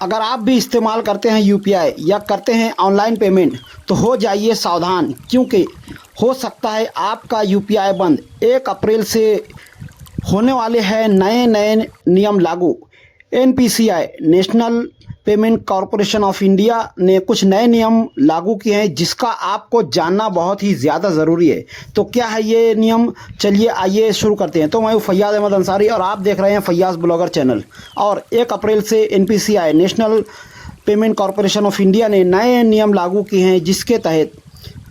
अगर आप भी इस्तेमाल करते हैं यूपीआई या करते हैं ऑनलाइन पेमेंट तो हो जाइए सावधान, क्योंकि हो सकता है आपका यूपीआई बंद। 1 अप्रैल से होने वाले हैं नए नए नियम लागू। NPCI national payment corporation of India ने कुछ नए नियम लागू किए हैं जिसका आपको जानना बहुत ही ज़्यादा ज़रूरी है। तो क्या है ये नियम, चलिए आइए शुरू करते हैं। तो मैं हूँ फैयाज़ अहमद अंसारी और आप देख रहे हैं फैयाज़ ब्लॉगर चैनल। और 1 अप्रैल से NPCI national payment corporation of India ने नए नियम लागू किए हैं, जिसके तहत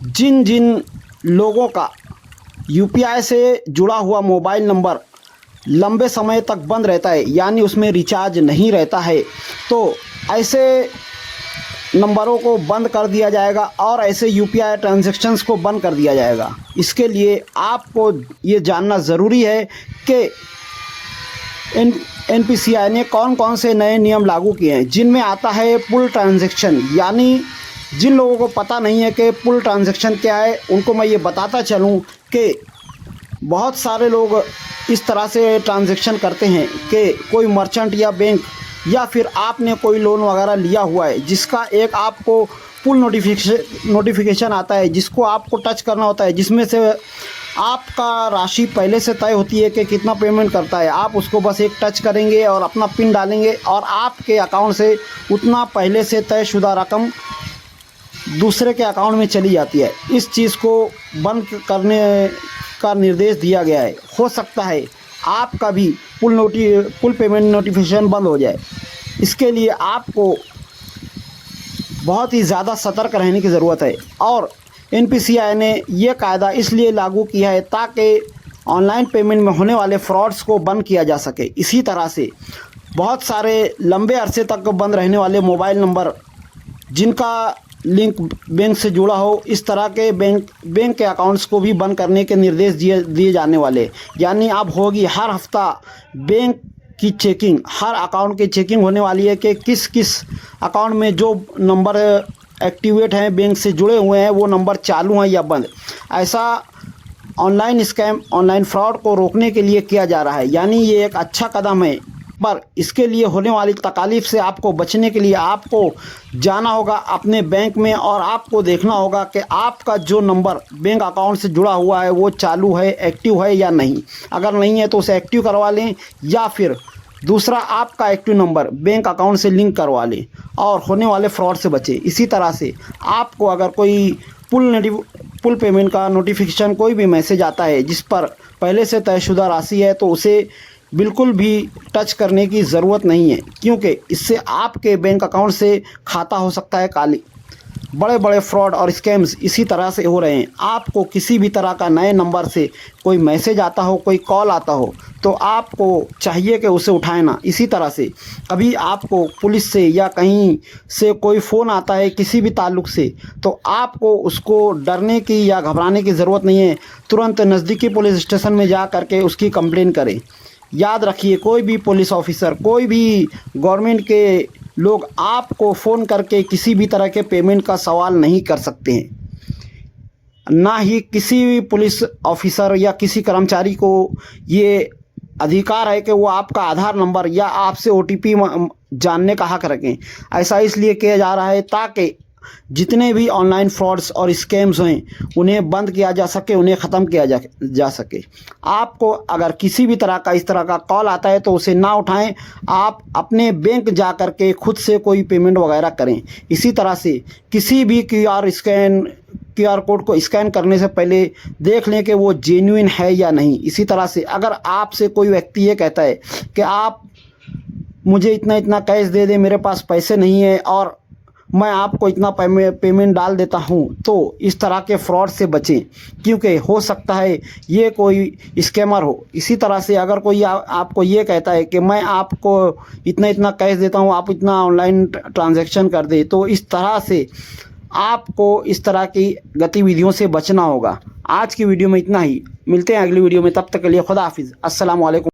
जिन जिन लोगों का यूपीआई से जुड़ा हुआ मोबाइल नंबर लंबे समय तक बंद रहता है, यानी उसमें रिचार्ज नहीं रहता है, तो ऐसे नंबरों को बंद कर दिया जाएगा और ऐसे यूपीआई ट्रांजैक्शंस को बंद कर दिया जाएगा। इसके लिए आपको ये जानना ज़रूरी है कि एनपीसीआई ने कौन कौन से नए नियम लागू किए हैं, जिनमें आता है पुल ट्रांजैक्शन। यानी जिन लोगों को पता नहीं है कि पुल ट्रांजैक्शन क्या है, उनको मैं ये बताता चलूँ कि बहुत सारे लोग इस तरह से ट्रांजैक्शन करते हैं कि कोई मर्चेंट या बैंक या फिर आपने कोई लोन वगैरह लिया हुआ है, जिसका एक आपको पुल नोटिफिकेशन आता है, जिसको आपको टच करना होता है, जिसमें से आपका राशि पहले से तय होती है कि कितना पेमेंट करता है। आप उसको बस एक टच करेंगे और अपना पिन डालेंगे और आपके अकाउंट से उतना पहले से तयशुदा रकम दूसरे के अकाउंट में चली जाती है। इस चीज़ को बंद करने का निर्देश दिया गया है। हो सकता है आपका भी पुल पेमेंट नोटिफिकेशन बंद हो जाए। इसके लिए आपको बहुत ही ज़्यादा सतर्क रहने की ज़रूरत है। और एनपीसीआई ने ये कायदा इसलिए लागू किया है ताकि ऑनलाइन पेमेंट में होने वाले फ्रॉड्स को बंद किया जा सके। इसी तरह से बहुत सारे लंबे अरसे तक बंद रहने वाले मोबाइल नंबर जिनका लिंक बैंक से जुड़ा हो, इस तरह के बैंक के अकाउंट्स को भी बंद करने के निर्देश दिए जाने वाले। यानी अब होगी हर हफ्ता बैंक की चेकिंग, हर अकाउंट की चेकिंग होने वाली है कि किस किस अकाउंट में जो नंबर एक्टिवेट हैं, बैंक से जुड़े हुए हैं, वो नंबर चालू हैं या बंद। ऐसा ऑनलाइन स्कैम, ऑनलाइन फ्रॉड को रोकने के लिए किया जा रहा है। यानी ये एक अच्छा कदम है, पर इसके लिए होने वाली तकालीफ से आपको बचने के लिए आपको जाना होगा अपने बैंक में और आपको देखना होगा कि आपका जो नंबर बैंक अकाउंट से जुड़ा हुआ है वो चालू है, एक्टिव है या नहीं। अगर नहीं है तो उसे एक्टिव करवा लें, या फिर दूसरा आपका एक्टिव नंबर बैंक अकाउंट से लिंक करवा लें और होने वाले फ्रॉड से बचें। इसी तरह से आपको अगर कोई पुल पेमेंट का नोटिफिकेशन, कोई भी मैसेज आता है जिस पर पहले से तयशुदा राशि है, तो उसे बिल्कुल भी टच करने की ज़रूरत नहीं है, क्योंकि इससे आपके बैंक अकाउंट से खाता हो सकता है खाली। बड़े बड़े फ्रॉड और स्कैम्स इसी तरह से हो रहे हैं। आपको किसी भी तरह का नए नंबर से कोई मैसेज आता हो, कोई कॉल आता हो, तो आपको चाहिए कि उसे उठाए ना। इसी तरह से कभी आपको पुलिस से या कहीं से कोई फ़ोन आता है किसी भी ताल्लुक़ से, तो आपको उसको डरने की या घबराने की ज़रूरत नहीं है। तुरंत नज़दीकी पुलिस स्टेशन में जा कर के उसकी कंप्लेन करें। याद रखिए, कोई भी पुलिस ऑफिसर, कोई भी गवर्नमेंट के लोग आपको फ़ोन करके किसी भी तरह के पेमेंट का सवाल नहीं कर सकते हैं। ना ही किसी भी पुलिस ऑफिसर या किसी कर्मचारी को ये अधिकार है कि वो आपका आधार नंबर या आपसे ओटीपी जानने का हक रखें। ऐसा इसलिए किया जा रहा है ताकि जितने भी ऑनलाइन फ्रॉड्स और स्कैम्स हैं उन्हें बंद किया जा सके, उन्हें ख़त्म किया जा सके। आपको अगर किसी भी तरह का इस तरह का कॉल आता है तो उसे ना उठाएं। आप अपने बैंक जा कर के खुद से कोई पेमेंट वगैरह करें। इसी तरह से किसी भी क्यूआर कोड को स्कैन करने से पहले देख लें कि वो जेन्युइन है या नहीं। इसी तरह से अगर आपसे कोई व्यक्ति ये कहता है कि आप मुझे इतना इतना कैश दे दें, मेरे पास पैसे नहीं है और मैं आपको इतना पेमेंट डाल देता हूं, तो इस तरह के फ्रॉड से बचें, क्योंकि हो सकता है ये कोई स्कैमर हो। इसी तरह से अगर कोई आपको ये कहता है कि मैं आपको इतना इतना कैश देता हूं, आप इतना ऑनलाइन ट्रांजैक्शन कर दे, तो इस तरह से आपको इस तरह की गतिविधियों से बचना होगा। आज की वीडियो में इतना ही, मिलते हैं अगली वीडियो में। तब तक के लिए खुदा हाफिज़, अस्सलाम वालेकुम।